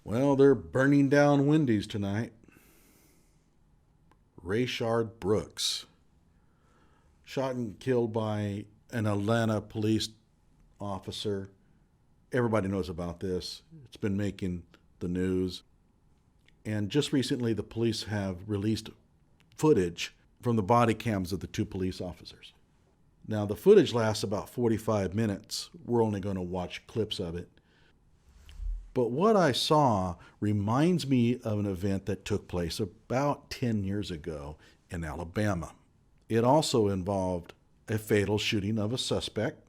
Well, they're burning down Wendy's tonight. Rayshard Brooks, shot and killed by an Atlanta police officer. Everybody knows about this. It's been making the news. And just recently, the police have released footage from the body cams of the two police officers. Now, the footage lasts about 45 minutes. We're only going to watch clips of it. But what I saw reminds me of an event that took place about 10 years ago in Alabama. It also involved a fatal shooting of a suspect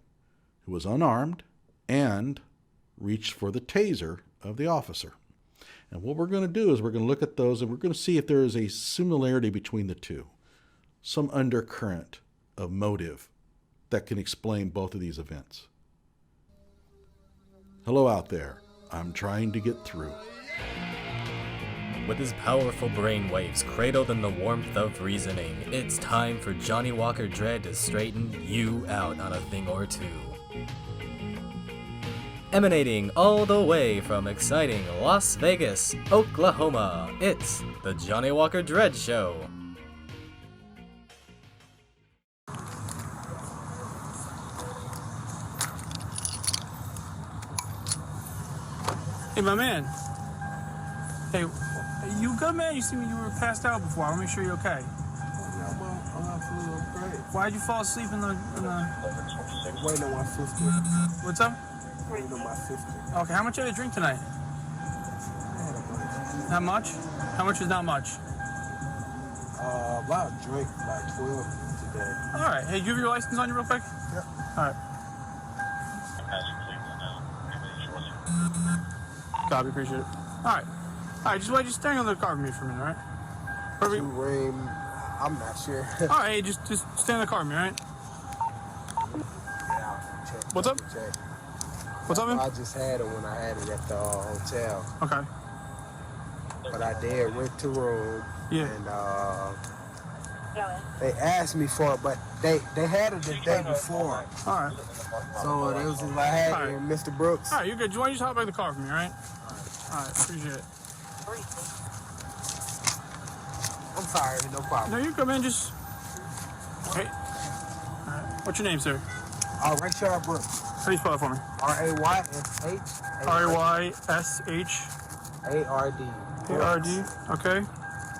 who was unarmed and reached for the taser of the officer. And what we're going to do is we're going to look at those and we're going to see if there is a similarity between the two, some undercurrent of motive that can explain both of these events. Hello out there. I'm trying to get through. With his powerful brainwaves cradled in the warmth of reasoning, it's time for Johnny Walker Dread to straighten you out on a thing or two. Emanating all the way from exciting Las Vegas, Oklahoma, it's the Johnny Walker Dread Show. Hey, my man. Hey, you good, man? You see me? You were passed out before. I want to make sure you're okay. Yeah, I'm absolutely okay. Why'd you fall asleep in the... Waiting on my sister. What's up? Waiting on my sister. Okay, how much did you drink tonight? Not much? How much is not much? About a drink, like 12 today. All right. Hey, do you have your license on you real quick? Yeah. All right. Copy, appreciate it. All right, just stay on the car with me for a minute, all right? Perfect. I'm not sure. All right, hey, just stay in the car with me, all right? What's up? What's up, man? I just had it when I had it at the hotel. Okay. But I did rent the room. Yeah. And they asked me for it, but they had it the day before. All right. So it was I had All right. it with Mr. Brooks. All right, you're good. Do you want to just hop back in the car for me, all right? All right, appreciate it. I'm sorry, no problem. No, you're good, man. Just... Hey. All right. What's your name, sir? Rayshard Brooks. How do you spell it for me? Raysh. R-A-Y-S-H... A-R-D. A-R-D. Okay.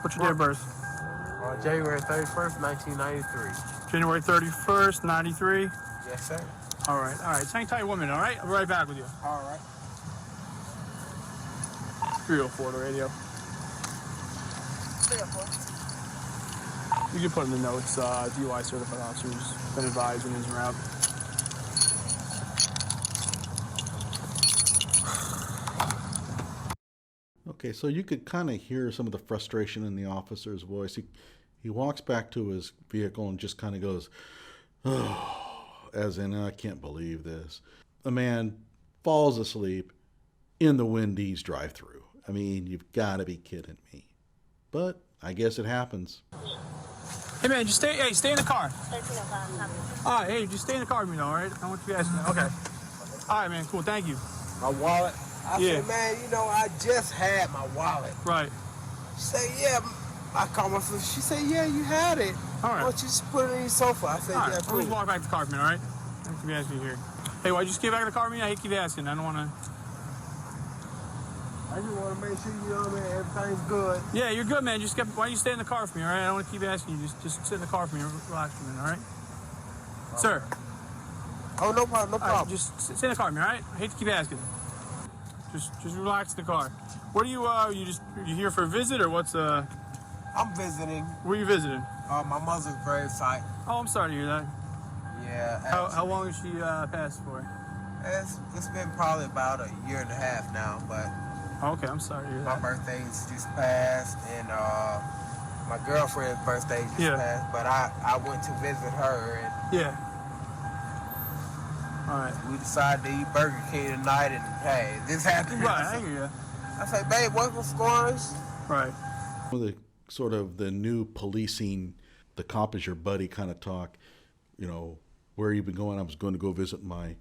What's your date of birth? January 31st, 1993. January 31st, 93. Yes, sir. All right. Hang tight 1 minute, all right? I'll be right back with you. All right. 304 the radio. 304. You can put in the notes, DUI certified officers been advised when he's around. Okay, so you could kind of hear some of the frustration in the officer's voice. He walks back to his vehicle and just kind of goes, oh, as in, I can't believe this. A man falls asleep in the Wendy's drive-thru. I mean, you've got to be kidding me. But I guess it happens. Hey, man, just stay in the car. All right, hey, just stay in the car with me, though, all right? I want you guys to... Okay. All right, man, cool, thank you. My wallet. I Yeah. said, man, I just had my wallet. Right. She said, yeah. I called my sister. She said, yeah, you had it. All right. Why don't you just put it in your sofa? I said, All yeah, right, cool. let me walk back to the car with me, all right? I keep asking you here. Hey, why'd you just get back in the car with me? I hate keep asking. I don't want to... I just want to make sure, man, everything's good. Yeah, you're good, man. Why don't you stay in the car with me, all right? I don't want to keep asking you. Just sit in the car with me and relax for a minute, all right? Sir. Oh, no problem, no All right, problem. just stay in the car with me, all right? I hate to keep asking. Just relax in the car. What are you you here for a visit or what's I'm visiting. Where are you visiting? My mother's grave site. Oh, I'm sorry to hear that. Yeah. How long has she passed for? It's been probably about a year and a half now, but Oh, okay, I'm sorry to hear my that. birthday's just passed, and my girlfriend's birthday just passed. But I went to visit her, and Yeah. All right. we decided to eat Burger King tonight, and hey, this happened. Right, I hear you. I said, babe, what's going on? Right. The sort of the new policing, the cop is your buddy kind of talk. Where you been going? I was going to go visit my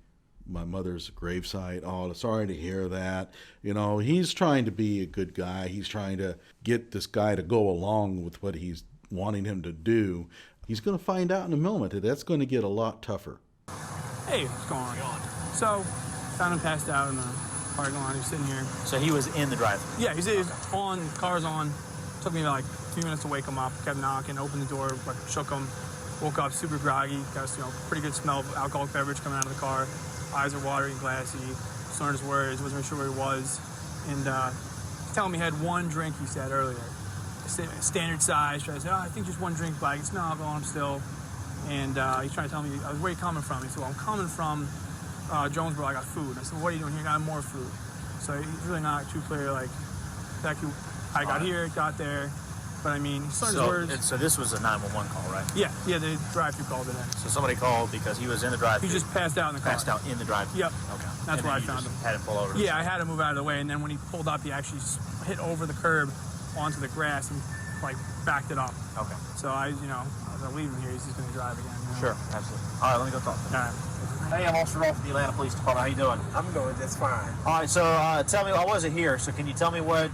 my mother's gravesite. Oh, sorry to hear that. You know, he's trying to be a good guy. He's trying to get this guy to go along with what he's wanting him to do. He's going to find out in a moment that that's going to get a lot tougher. Hey, what's going on? So, found him passed out in the parking lot. He's sitting here. So he was in the drive-thru? Yeah, he's on, car's on. Took me like 2 minutes to wake him up. Kept knocking, opened the door, like, shook him. Woke up super groggy. Got, pretty good smell of alcoholic beverage coming out of the car. Eyes are watery and glassy. Slurred his words. Wasn't really sure where he was. And telling me he had one drink, he said earlier. Standard size. Tried to say, I think just one drink, but I can smell alcohol on him still. And he's trying to tell me, where are you coming from? He said, well, I'm coming from Jonesboro. I got food. I said, what are you doing here? I got more food. So he's really not too clear, like, exactly. I got here, got there. But I mean, he slurred his words. So this was a 911 call, right? Yeah, the drive-thru called it in. So somebody called because he was in the drive-thru. He just passed out in the car. Passed out in the drive-thru. Yep. Okay. That's where I found him. Had him pull over. Yeah, I had to move out of the way, and then when he pulled up, he actually hit over the curb onto the grass and like backed it up. Okay. So I, as I leave him here, he's just going to drive again. Sure, absolutely. All right, let me go talk to him. All right. Hey, I'm Officer Rolf from the Atlanta Police Department. How you doing? I'm doing just fine. All right, so tell me, I wasn't here, so can you tell me what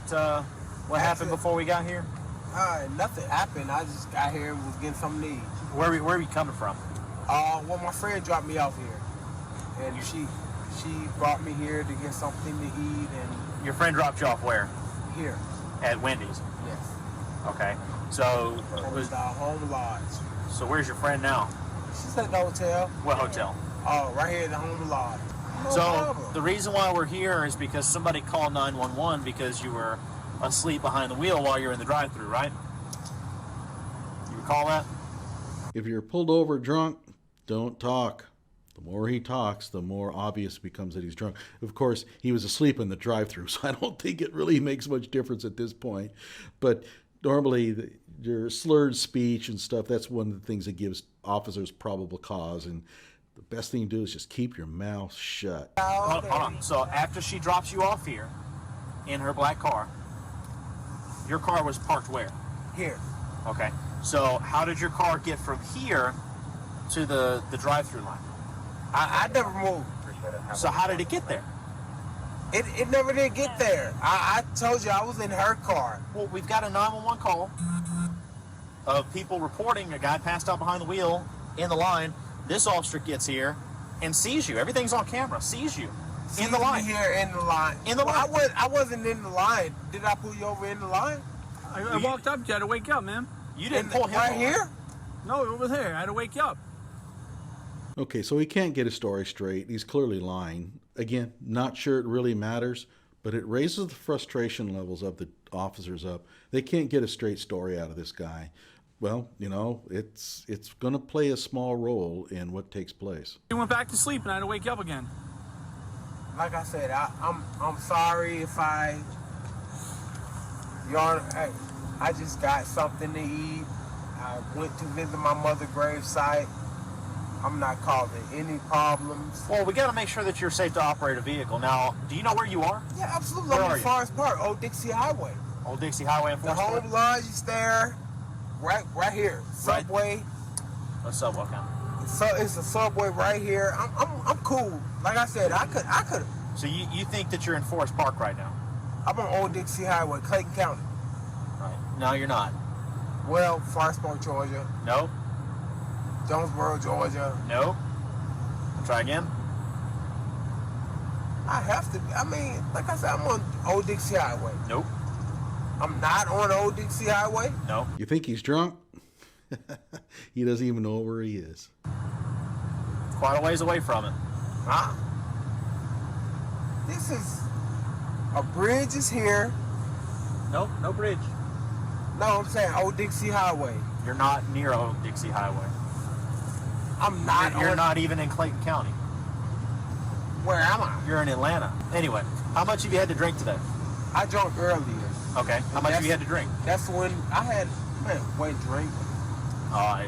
happened before we got here? Nothing happened. I just got here and was getting something to eat. Where are you coming from? Well, my friend dropped me off here, and she brought me here to get something to eat. And Your friend dropped you off where? here, At Wendy's. yes, Okay. So it was the home lodge. so where's your friend now? She's at the hotel. What hotel? Oh, right here at the home lodge. No So problem. the reason why we're here is because somebody called 911 because you were asleep behind the wheel while you're in the drive-thru, right? You recall that? If you're pulled over drunk, don't talk. The more he talks, the more obvious it becomes that he's drunk. Of course, he was asleep in the drive-thru, so I don't think it really makes much difference at this point. But normally, your slurred speech and stuff, that's one of the things that gives officers probable cause. And the best thing to do is just keep your mouth shut. Hold on. So after she drops you off here in her black car, your car was parked where? Here. Okay. So how did your car get from here to the drive-thru line? I never moved. So how did it get there? It never did get there. I told you I was in her car. Well, we've got a 911 call of people reporting a guy passed out behind the wheel in the line. This officer gets here and sees you. Everything's on camera. Sees you in the line. Here in the line. In the line. I wasn't in the line. Did I pull you over in the line? I walked up, you had to wake you up, man. You didn't pull him right over. here? No, it was here. I had to wake you up. Okay, so he can't get his story straight. He's clearly lying. Again, not sure it really matters, but it raises the frustration levels of the officers up. They can't get a straight story out of this guy. Well, it's going to play a small role in what takes place. He went back to sleep, and I had to wake you up again. Like I said, I'm sorry if hey, I just got something to eat. I went to visit my mother's gravesite. I'm not causing any problems. Well, we got to make sure that you're safe to operate a vehicle. Now, do you know where you are? Yeah, absolutely. Where I'm are in you? Forest Park, Old Dixie Highway. Old Dixie Highway in The Forest Park? home lodge is there, right here. Subway. A subway account. So it's a subway right here. I'm cool. Like I said, I could. So you think that you're in Forest Park right now? I'm on Old Dixie Highway, Clayton County. Right. No, you're not. Well, Forest Park, Georgia. Nope. Jonesboro, Georgia. Nope. Try again. I have to. I mean, like I said, I'm on Old Dixie Highway. Nope. I'm not on Old Dixie Highway. Nope. You think he's drunk? He doesn't even know where he is. Quite a ways away from it. Huh? This is a bridge is here. Nope. No bridge. No, I'm saying Old Dixie Highway. You're not near Old Dixie Highway. I'm not. You're on, not even in Clayton County. Where am I? You're in Atlanta. Anyway, how much have you had to drink today? I drank earlier. Okay. How much have you had to drink? That's when I had one drink.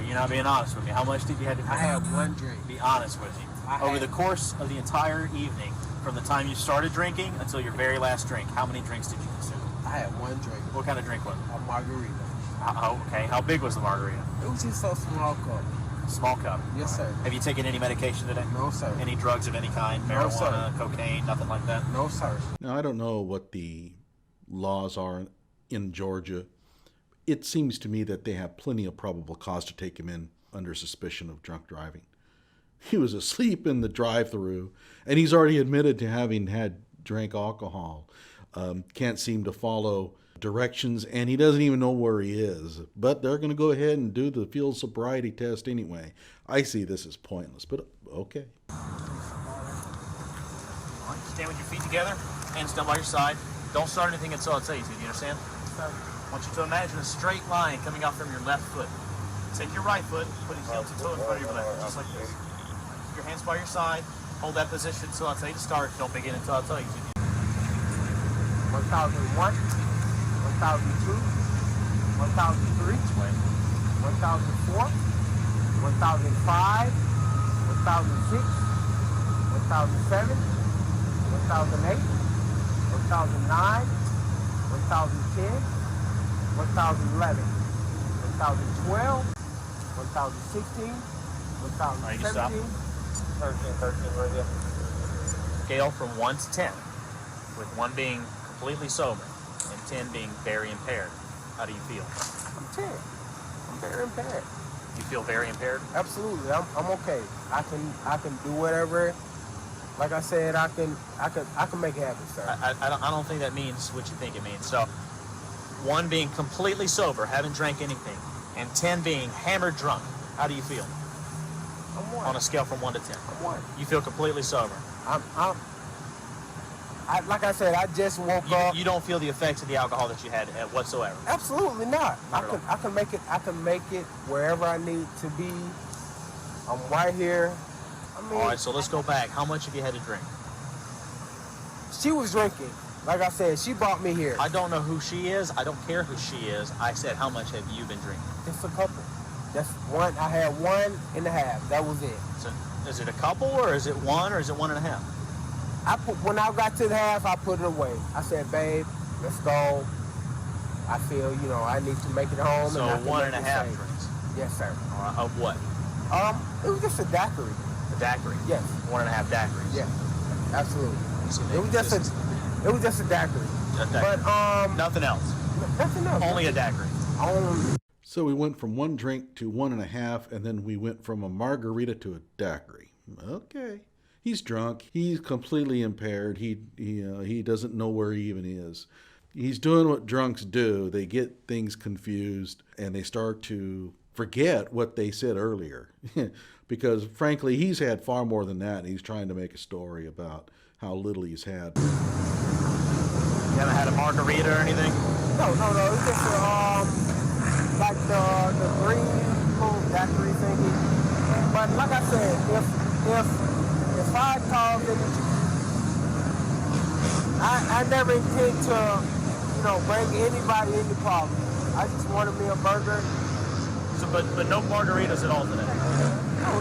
You're not being honest with me. How much did you have to drink? I had one drink. Be honest with me. Over the course of the entire evening, from the time you started drinking until your very last drink, how many drinks did you consume? I had one drink. What kind of drink was it? A margarita. Okay. How big was the margarita? It was just so small cup. Small cup. Yes, sir. Have you taken any medication today? No, sir. Any drugs of any kind? No, Marijuana, sir. cocaine, nothing like that? No, sir. Now, I don't know what the laws are in Georgia. It seems to me that they have plenty of probable cause to take him in under suspicion of drunk driving. He was asleep in the drive-thru, and he's already admitted to having drank alcohol. Can't seem to follow directions, and he doesn't even know where he is. But they're going to go ahead and do the field sobriety test anyway. I see this as pointless, but okay. All right, stand with your feet together, hands down by your side. Don't start anything until I tell you to. Do you understand? I want you to imagine a straight line coming out from your left foot. Take your right foot, put it heel to toe in front of your left, just like this. Keep your hands by your side. Hold that position until I tell you to start. Don't begin until I tell you to. 1001, 1002, 1003, 1004, 1005, 1006, 1007, 1008, 1009, 1010, 1011, 2012, 2016, 2017, 13 right here. Scale from 1 to 10, with 1 being completely sober and 10 being very impaired. How do you feel? I'm 10. I'm very impaired. You feel very impaired? Absolutely. I'm okay. I can do whatever. Like I said, I can make it happen, sir. I don't think that means what you think it means. So 1 being completely sober, haven't drank anything, and 10 being hammered drunk. How do you feel? I'm 1. On a scale from 1 to 10. I'm 1. You feel completely sober. Like I said, I just woke up. You don't feel the effects of the alcohol that you had whatsoever. Absolutely not. Not at all. I can make it. I can make it wherever I need to be. I'm right here. I mean, All right, so let's go back. How much have you had to drink? she was drinking. Like I said, she brought me here. I don't know who she is. I don't care who she is. I said, how much have you been drinking? Just a couple. That's one. I had 1.5. That was it. So, is it a couple, or is it 1, or is it 1.5? When I got to the half, I put it away. I said, babe, let's go. I feel, I need to make it home. So and I can 1.5 make it safe. drinks. Yes, sir. All right, of what? It was just a daiquiri. A daiquiri. Yes. 1.5 daiquiris. Yes, absolutely. So It was just a daiquiri. A daiquiri. But Nothing else. nothing else. Only a daiquiri. Only. So we went from 1 drink to 1.5, and then we went from a margarita to a daiquiri. Okay. He's drunk. He's completely impaired. He doesn't know where he even is. He's doing what drunks do. They get things confused, and they start to forget what they said earlier. Because, frankly, he's had far more than that, and he's trying to make a story about how little he's had. You haven't had a margarita or anything? No. It's just like the green little daiquiri thingy. But like I said, if I caused any, I never intend to, bring anybody any problem. I just wanted me a burger. So, but no margaritas at all today?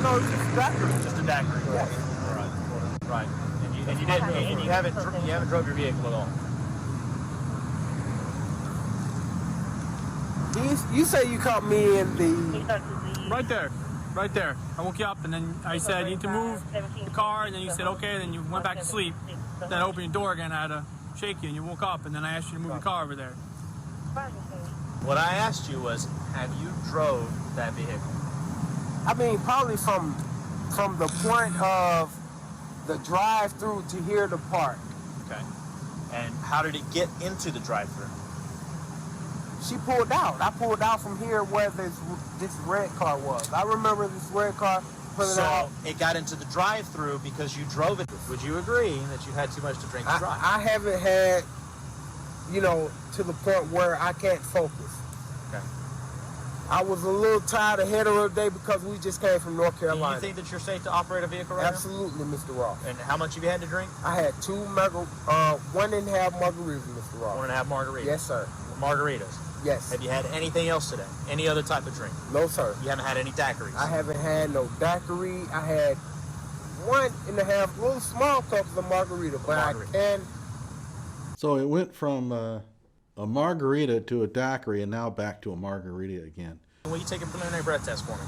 No, it's just a daiquiri. Just a daiquiri? Yes. Right. And you haven't drove your vehicle at all? You say you caught me in the... Right there. I woke you up, and then I said, you need to move the car, and then you said, okay, then you went back to sleep. Then I opened your door again, I had to shake you, and you woke up, and then I asked you to move your car over there. What I asked you was, have you drove that vehicle? I mean, probably from the point of the drive-through to here to park. Okay. And how did it get into the drive-thru? She pulled out. I pulled out from here where this red car was. I remember this red car pulling out. So it got into the drive-thru because you drove it. Would you agree that you had too much to drink to drive? I haven't had, to the point where I can't focus. Okay. I was a little tired ahead of the day because we just came from North Do Carolina. you think that you're safe to operate a vehicle right Absolutely, Mr. Ross. now? And how much have you had to drink? I had 1.5 margaritas, Mr. Ross. 1.5 margaritas. Yes, sir. Margaritas. Yes. Have you had anything else today? Any other type of drink? No, sir. You haven't had any daiquiris? I haven't had no daiquiri. I had 1.5 little small cups of margarita, but Margarita. I can. So it went from a margarita to a daiquiri, and now back to a margarita again. Will you take a preliminary breath test for me?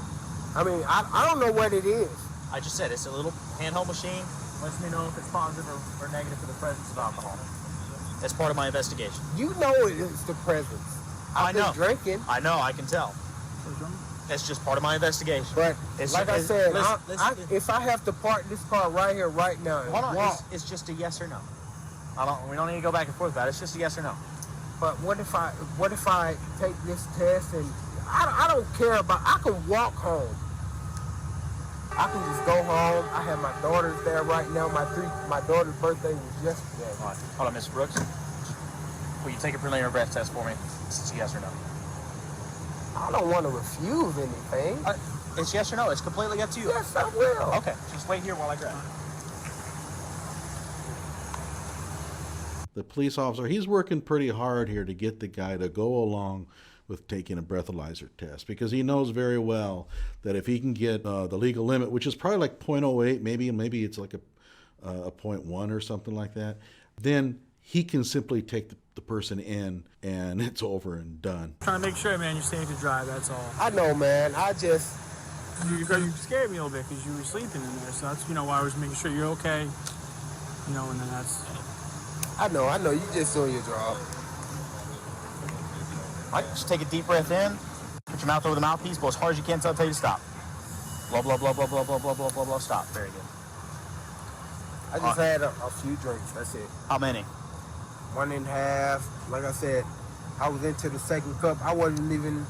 I mean, I don't know what it is. I just said it's a little handheld machine. Lets me know if it's positive or negative for the presence of alcohol. That's part of my investigation. You know it is the presence. I I've know. been drinking. I know, I can tell. It's just part of my investigation. But like I said, listen, if I have to park this car right here, right now, and hold on, walk, it's just a yes or no. We don't need to go back and forth about it. It's just a yes or no. but what if I take this test and I don't care about, I can walk home. I can just go home. I have my daughters there right now. My daughter's birthday was yesterday. All right. Hold on, Mr. Brooks. Will you take a preliminary breath test for me? It's a yes or no. I don't want to refuse anything. It's yes or no. It's completely up to you. Yes, I will. Okay. Just wait here while I grab it. The police officer, he's working pretty hard here to get the guy to go along with taking a breathalyzer test, because he knows very well that if he can get the legal limit, which is probably like 0.08, maybe it's like a 0.1 or something like that, then he can simply take the person in and it's over and done. Trying to make sure, man, you're safe to drive, that's all. I know, man. You scared me a little bit because you were sleeping in there, so that's, why I was making sure you're okay, and then that's... I know. You just doing your job. All right, just take a deep breath in. Put your mouth over the mouthpiece. Blow as hard as you can until I tell you to stop. Blow, blow, blow, blow, blow, blow, blow, blow, blow, blow. Stop. Very good. I just had a few drinks. That's it. How many? 1.5. Like I said, I was into the second cup. I wasn't even...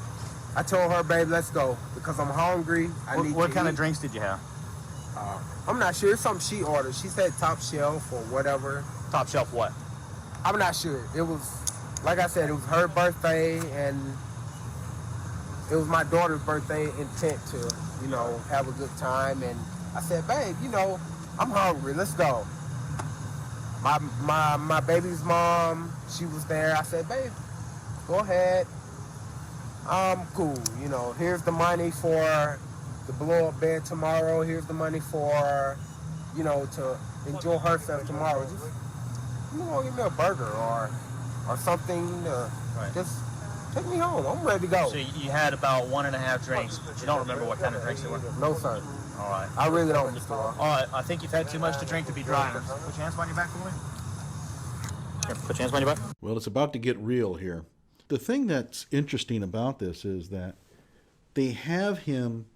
I told her, babe, let's go, because I'm hungry. What kind of drinks did you have? I'm not sure. It's something she ordered. She said top shelf or whatever. Top shelf what? I'm not sure. It was, like I said, it was her birthday, and it was my daughter's birthday intent to, have a good time. And I said, babe, I'm hungry. Let's go. My baby's mom, she was there. I said, babe, go ahead. I'm cool. Here's the money for the blow-up bed tomorrow. Here's the money for, to enjoy herself tomorrow. Just, give me a burger or something. Right. Just take me home. I'm ready to go. So you had about 1.5 drinks, but you don't remember what kind of drinks they were? No, sir. All right. I really don't, Mr. All right. I think you've had too much to drink to be driving. Put your hands behind your back for me. Here, put your hands behind your back. Well, it's about to get real here. The thing that's interesting about this is that they have him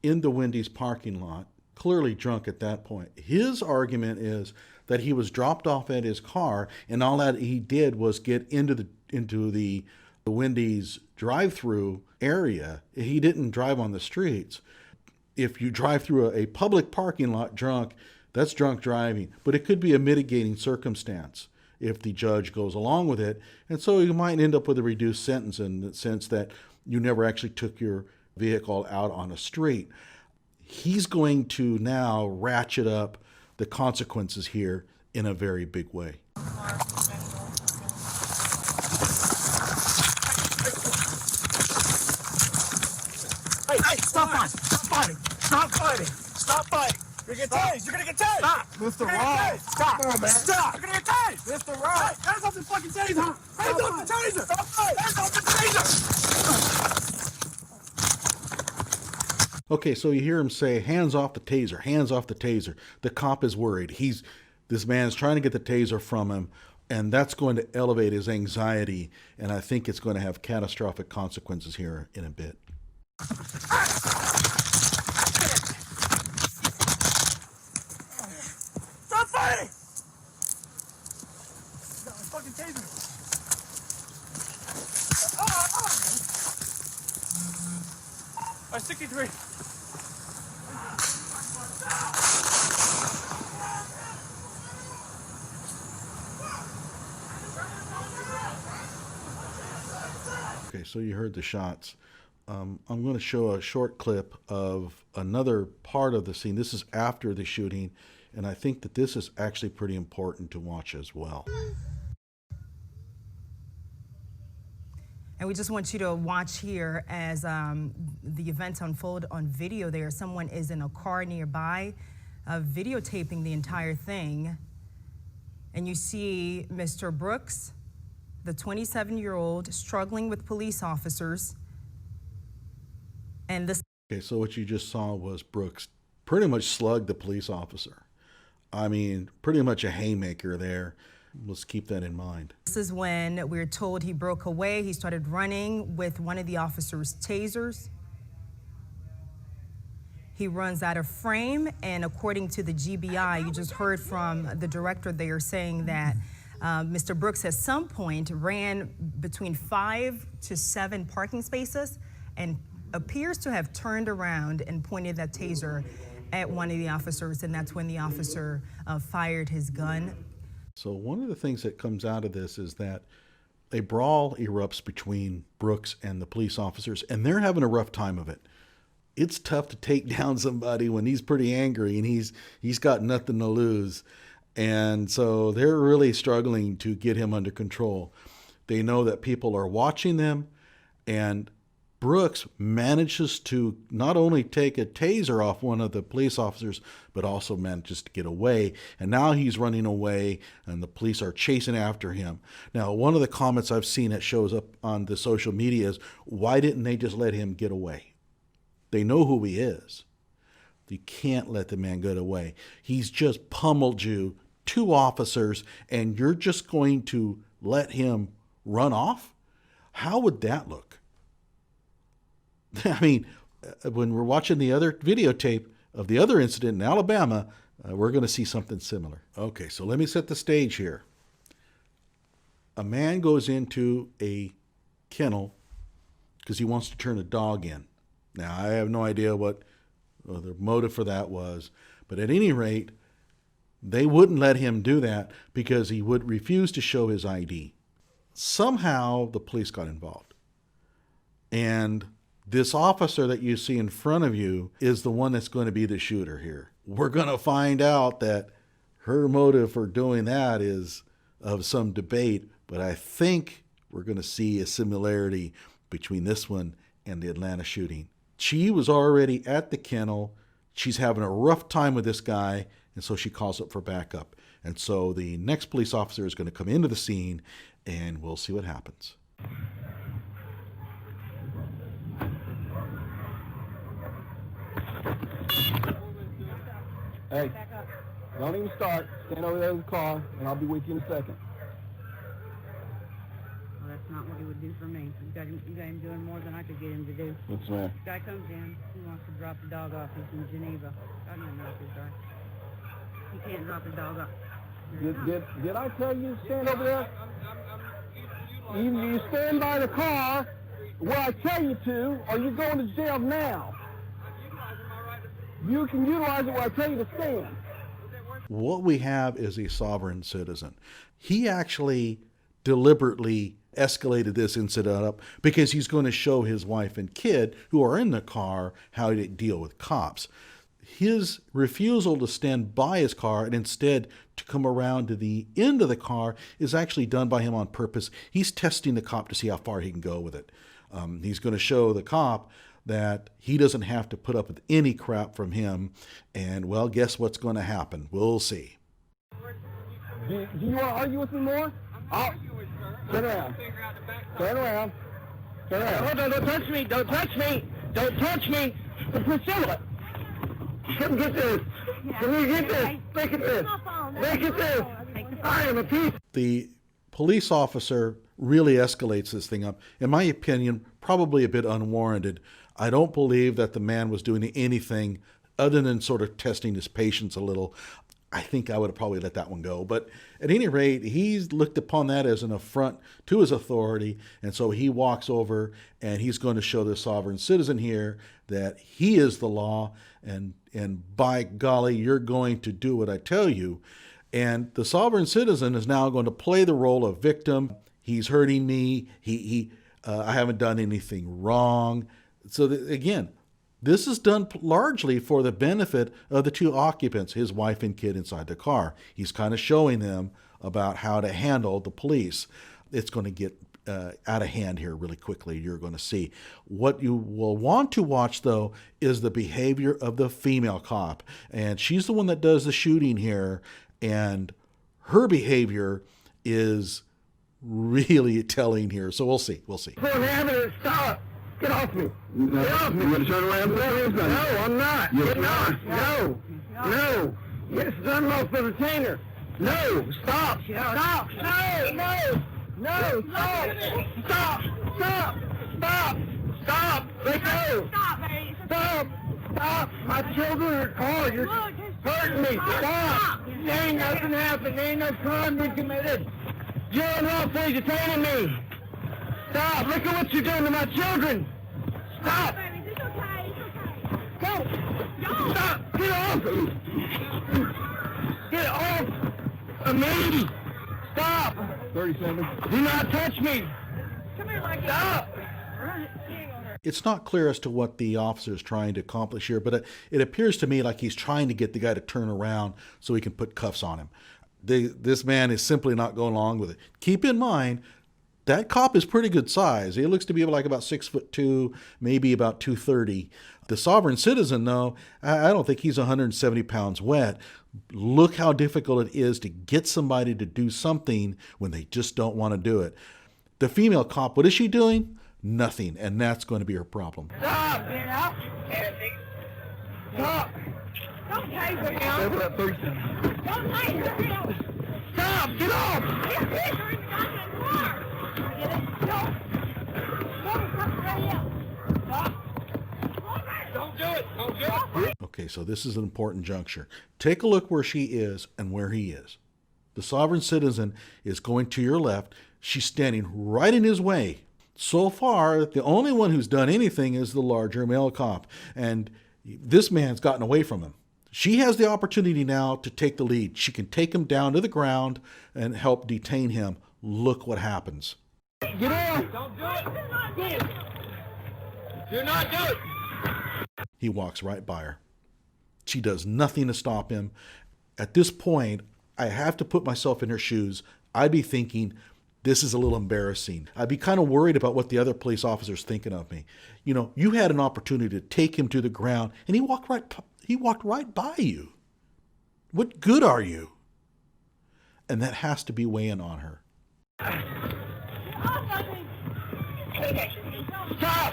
in the Wendy's parking lot, clearly drunk at that point. His argument is that he was dropped off at his car, and all that he did was get into the Wendy's drive-through area. He didn't drive on the streets. If you drive through a public parking lot drunk, that's drunk driving. But it could be a mitigating circumstance if the judge goes along with it. And so you might end up with a reduced sentence in the sense that you never actually took your vehicle out on a street. He's going to now ratchet up the consequences here in a very big way. Hey, stop fighting. Stop fighting. Stop fighting. You're gonna get tased. You're gonna get tased. Stop. Mr. Ross. Stop. Come on, man. Stop. You're gonna get tased. Mr. Ross. Hands off the fucking taser. Hands off the taser. Stop fighting. Hands off the taser. Okay, so you hear him say, hands off the taser, hands off the taser. The cop is worried. This man's trying to get the taser from him, and that's going to elevate his anxiety, and I think it's going to have catastrophic consequences here in a bit. Stop fighting. Fucking taser. 63. Okay, so you heard the shots. I'm going to show a short clip of another part of the scene. This is after the shooting, and I think that this is actually pretty important to watch as well. And we just want you to watch here as the events unfold on video there. Someone is in a car nearby videotaping the entire thing. And you see Mr. Brooks, the 27-year-old, struggling with police officers. And this Okay, so what you just saw was Brooks pretty much slugged the police officer. I mean, pretty much a haymaker there. Let's keep that in mind. This is when we're told he broke away. He started running with one of the officer's tasers. He runs out of frame, and according to the GBI, you just heard from the director there saying that Mr. Brooks at some point ran between 5 to 7 parking spaces and appears to have turned around and pointed that taser at one of the officers, and that's when the officer fired his gun. So one of the things that comes out of this is that a brawl erupts between Brooks and the police officers, and they're having a rough time of it. It's tough to take down somebody when he's pretty angry and he's got nothing to lose. And so they're really struggling to get him under control. They know that people are watching them, and Brooks manages to not only take a taser off one of the police officers, but also manages to get away. And now he's running away, and the police are chasing after him. Now, one of the comments I've seen that shows up on the social media is, why didn't they just let him get away? They know who he is. You can't let the man get away. He's just pummeled you, 2 officers, and you're just going to let him run off? How would that look? I mean, when we're watching the other videotape of the other incident in Alabama, we're going to see something similar. Okay, so let me set the stage here. A man goes into a kennel because he wants to turn a dog in. Now, I have no idea what the motive for that was, but at any rate, they wouldn't let him do that because he would refuse to show his ID. Somehow, the police got involved. And this officer that you see in front of you is the one that's going to be the shooter here. We're going to find out that her motive for doing that is of some debate, but I think we're going to see a similarity between this one and the Atlanta shooting. She was already at the kennel. She's having a rough time with this guy, and so she calls up for backup. And so the next police officer is going to come into the scene, and we'll see what happens. Hey, don't even start. Stand over there in the car, and I'll be with you in a second. Well, that's not what he would do for me. You got him doing more than I could get him to do. What's the matter? This guy comes in, he wants to drop the dog off. He's in Geneva. I don't know if he's right. He can't drop the dog off. Did I tell you to stand over there? You stand by the car where I tell you to, or you're going to jail now. You can utilize it where I tell you to stand. What we have is a sovereign citizen. He actually deliberately escalated this incident up because he's going to show his wife and kid who are in the car how to deal with cops. His refusal to stand by his car and instead to come around to the end of the car is actually done by him on purpose. He's testing the cop to see how far he can go with it. He's going to show the cop that he doesn't have to put up with any crap from him. And, well, guess what's going to happen? We'll see. Do you want to argue with me more? Turn around. Turn around. Turn around. No, don't touch me. Don't touch me. Don't touch me. Priscilla. Come get this. Can you get this? Look at this. Look at this. I am a piece. The police officer really escalates this thing up. In my opinion, probably a bit unwarranted. I don't believe that the man was doing anything other than sort of testing his patience a little. I think I would have probably let that one go. But at any rate, he's looked upon that as an affront to his authority. And so he walks over and he's going to show the sovereign citizen here that he is the law. And by golly, you're going to do what I tell you. And the sovereign citizen is now going to play the role of victim. He's hurting me. I haven't done anything wrong. So again, this is done largely for the benefit of the 2 occupants, his wife and kid inside the car. He's kind of showing them about how to handle the police. It's going to get out of hand here really quickly. You're going to see. What you will want to watch, though, is the behavior of the female cop. And she's the one that does the shooting here. And her behavior is really telling here. So we'll see. We'll see. Stop. Get off me. Get off me. You want to turn around? No, I'm not. Get off. No. No. Yes, it's unlawful retainer. No. Stop. Stop. No. No. No. Stop. Stop. Stop. Stop. Stop. Let go. Stop, baby. Stop. Stop. My children are called. You're hurting me. Stop. There ain't nothing happened. There ain't no crime been committed. You're unlawfully detaining me. Stop. Look at what you're doing to my children. Stop. Baby, it's okay. It's okay. Go. Stop. Get off. Get off of me. Stop. 37. Do not touch me. Come here, like Stop. It's not clear as to what the officer is trying to accomplish here, but it appears to me like he's trying to get the guy to turn around so he can put cuffs on him. This man is simply not going along with it. Keep in mind, that cop is pretty good size. He looks to be like about 6'2", maybe about 230. The sovereign citizen, though, I don't think he's 170 pounds wet. Look how difficult it is to get somebody to do something when they just don't want to do it. The female cop, what is she doing? Nothing, and that's going to be her problem. Stop. Get out. Stop. Don't taser him. Don't taser him. Stop. Get off. He's taser in the goddamn car. Get it? Don't do it. Don't do it. Okay, so this is an important juncture. Take a look where she is and where he is. The sovereign citizen is going to your left. She's standing right in his way. So far, the only one who's done anything is the larger male cop, and this man's gotten away from him. She has the opportunity now to take the lead. She can take him down to the ground and help detain him. Look what happens. Get off. Don't do it. Do not do it. He walks right by her. She does nothing to stop him. At this point, I have to put myself in her shoes. I'd be thinking, this is a little embarrassing. I'd be kind of worried about what the other police officer's thinking of me. You know, you had an opportunity to take him to the ground, and he walked right by you. What good are you? And that has to be weighing on her. Stop. Stop.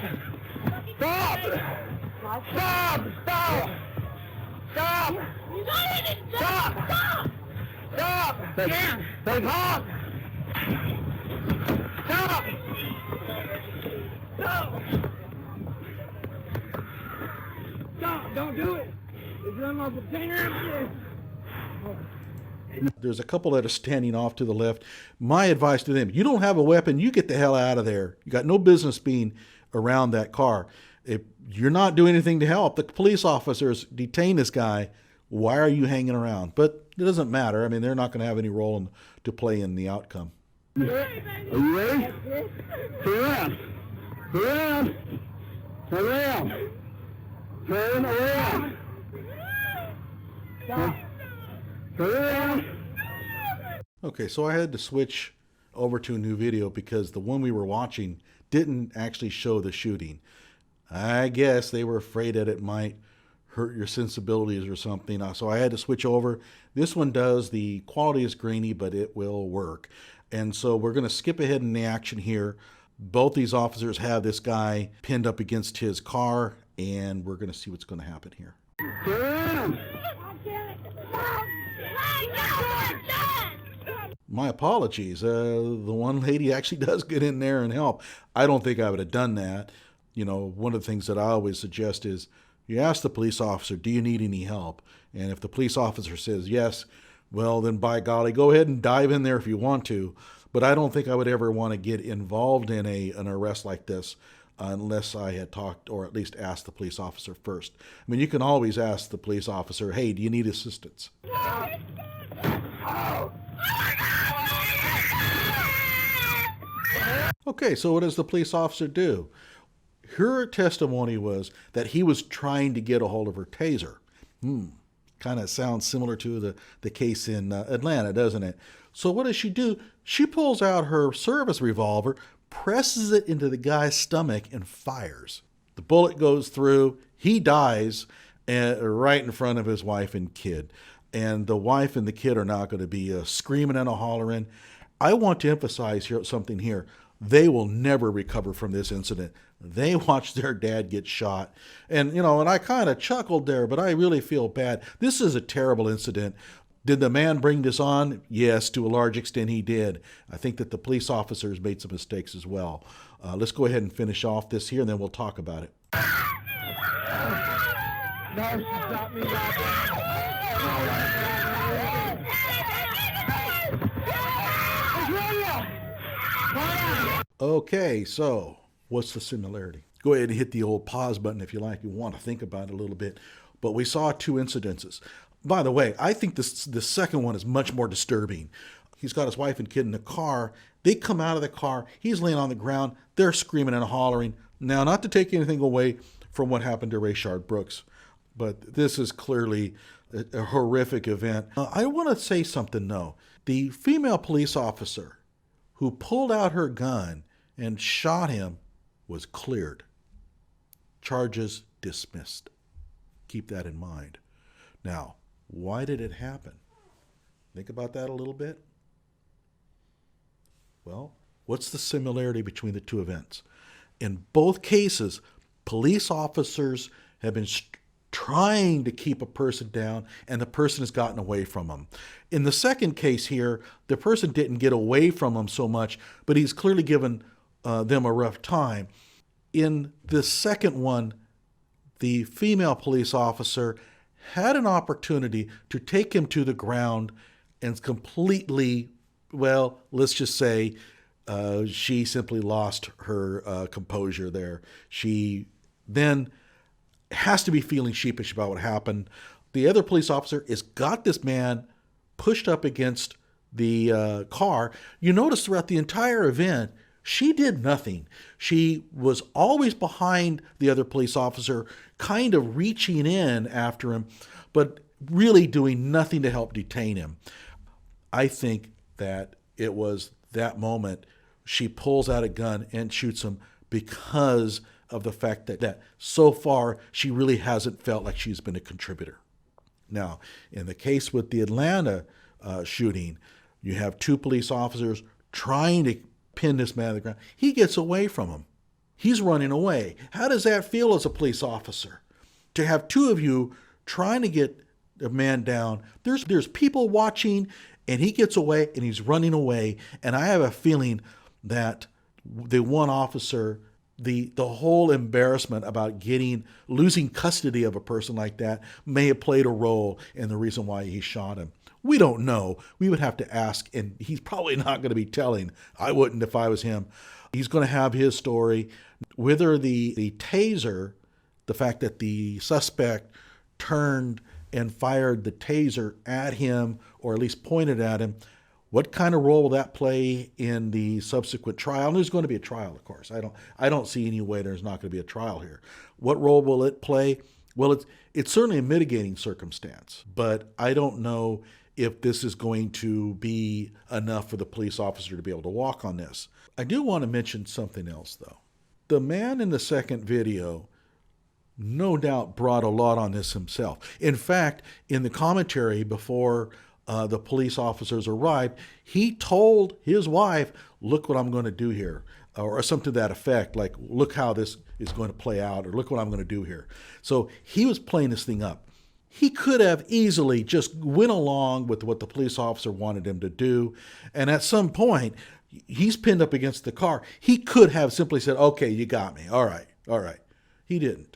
Stop. Stop. Stop. Stop. Stop. Stop. Down. Stop. Stop. Stop. Stop. Don't do it. It's unlawful detainer. There's a couple that are standing off to the left. My advice to them, you don't have a weapon, you get the hell out of there. You got no business being around that car. If you're not doing anything to help, the police officers detain this guy. Why are you hanging around? But it doesn't matter. I mean, they're not going to have any role to play in the outcome. Are you ready? Turn around. Turn around. Turn around. Turn around. Stop. Turn around. Okay, so I had to switch over to a new video because the one we were watching didn't actually show the shooting. I guess they were afraid that it might hurt your sensibilities or something. So I had to switch over. This one does. The quality is grainy, but it will work. And so we're going to skip ahead in the action here. Both these officers have this guy pinned up against his car, and we're going to see what's going to happen here. Turn. My apologies. The one lady actually does get in there and help. I don't think I would have done that. You know, one of the things that I always suggest is you ask the police officer, do you need any help? And if the police officer says yes, well, then by golly, go ahead and dive in there if you want to. But I don't think I would ever want to get involved in an arrest like this unless I had talked or at least asked the police officer first. I mean, you can always ask the police officer, hey, do you need assistance? Okay, so what does the police officer do? Her testimony was that he was trying to get a hold of her taser. Kind of sounds similar to the case in Atlanta, doesn't it? So what does she do? She pulls out her service revolver, presses it into the guy's stomach, and fires. The bullet goes through. He dies right in front of his wife and kid. And the wife and the kid are now going to be screaming and hollering. I want to emphasize something here. they will never recover from this incident. They watched their dad get shot. And, and I kind of chuckled there, but I really feel bad. This is a terrible incident. Did the man bring this on? Yes, to a large extent he did. I think that the police officers made some mistakes as well. Let's go ahead and finish off this here, and then we'll talk about it. No, she shot me Okay, so what's the similarity? Go ahead and hit the old pause button if you like. You want to think about it a little bit. But we saw two incidences. By the way, I think the second one is much more disturbing. He's got his wife and kid in the car. They come out of the car. He's laying on the ground. They're screaming and hollering. Now, not to take anything away from what happened to Rayshard Brooks, but this is clearly a horrific event. I want to say something, though. The female police officer who pulled out her gun and shot him was cleared. Charges dismissed. Keep that in mind. Now, why did it happen? Think about that a little bit. Well, what's the similarity between the two events? In both cases, police officers have been trying to keep a person down, and the person has gotten away from them. In the second case here, the person didn't get away from them so much, but he's clearly given them a rough time. In the second one, the female police officer had an opportunity to take him to the ground and completely, well, let's just say she simply lost her composure there. She then has to be feeling sheepish about what happened. The other police officer has got this man pushed up against the car. You notice throughout the entire event, she did nothing. She was always behind the other police officer, kind of reaching in after him, but really doing nothing to help detain him. I think that it was that moment she pulls out a gun and shoots him because of the fact that so far she really hasn't felt like she's been a contributor. Now, in the case with the Atlanta shooting, you have two police officers trying to pin this man to the ground. He gets away from him. He's running away. How does that feel as a police officer? To have two of you trying to get a man down, there's people watching, and he gets away and he's running away. And I have a feeling that the one officer, the whole embarrassment about losing custody of a person like that may have played a role in the reason why he shot him. We don't know. We would have to ask, and he's probably not going to be telling. I wouldn't if I was him. He's going to have his story. Whether the taser, the fact that the suspect turned and fired the taser at him, or at least pointed at him, what kind of role will that play in the subsequent trial? And there's going to be a trial, of course. I don't see any way there's not going to be a trial here. What role will it play? Well, it's certainly a mitigating circumstance, but I don't know if this is going to be enough for the police officer to be able to walk on this. I do want to mention something else, though. The man in the second video no doubt brought a lot on this himself. In fact, in the commentary before the police officers arrived, he told his wife, look what I'm going to do here, or something to that effect, like, look how this is going to play out, or look what I'm going to do here. So he was playing this thing up. He could have easily just went along with what the police officer wanted him to do. And at some point, he's pinned up against the car. He could have simply said, okay, you got me. All right, all right. He didn't.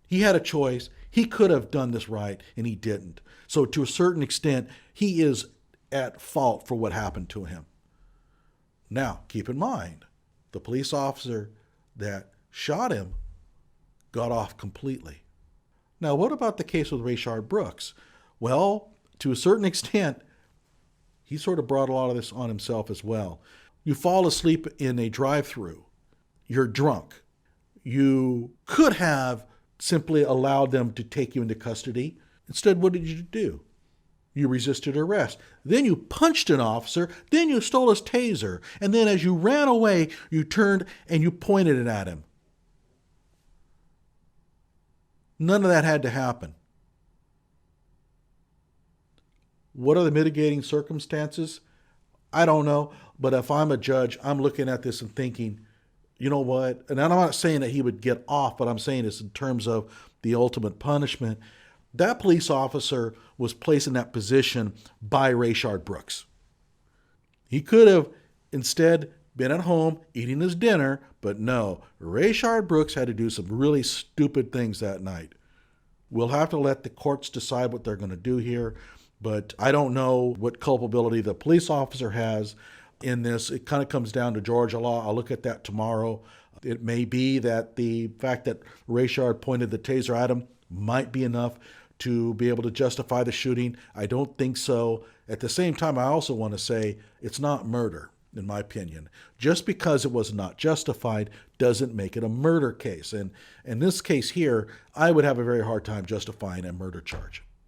He had a choice. He could have done this right, and he didn't. So to a certain extent, he is at fault for what happened to him. Now, keep in mind, the police officer that shot him got off completely. Now, what about the case with Rayshard Brooks? Well, to a certain extent, he sort of brought a lot of this on himself as well. You fall asleep in a drive-thru. You're drunk. You could have simply allowed them to take you into custody. Instead, what did you do? You resisted arrest. Then you punched an officer. Then you stole his taser. And then as you ran away, you turned and you pointed it at him. None of that had to happen. What are the mitigating circumstances? I don't know. But if I'm a judge, I'm looking at this and thinking, you know what? And I'm not saying that he would get off, but I'm saying this in terms of the ultimate punishment. That police officer was placed in that position by Rayshard Brooks. He could have instead been at home eating his dinner, but no, Rayshard Brooks had to do some really stupid things that night. We'll have to let the courts decide what they're going to do here, but I don't know what culpability the police officer has in this. It kind of comes down to Georgia law. I'll look at that tomorrow. It may be that the fact that Rayshard pointed the taser at him might be enough to be able to justify the shooting. I don't think so. At the same time, I also want to say it's not murder, in my opinion. Just because it was not justified doesn't make it a murder case. And in this case here, I would have a very hard time justifying a murder charge.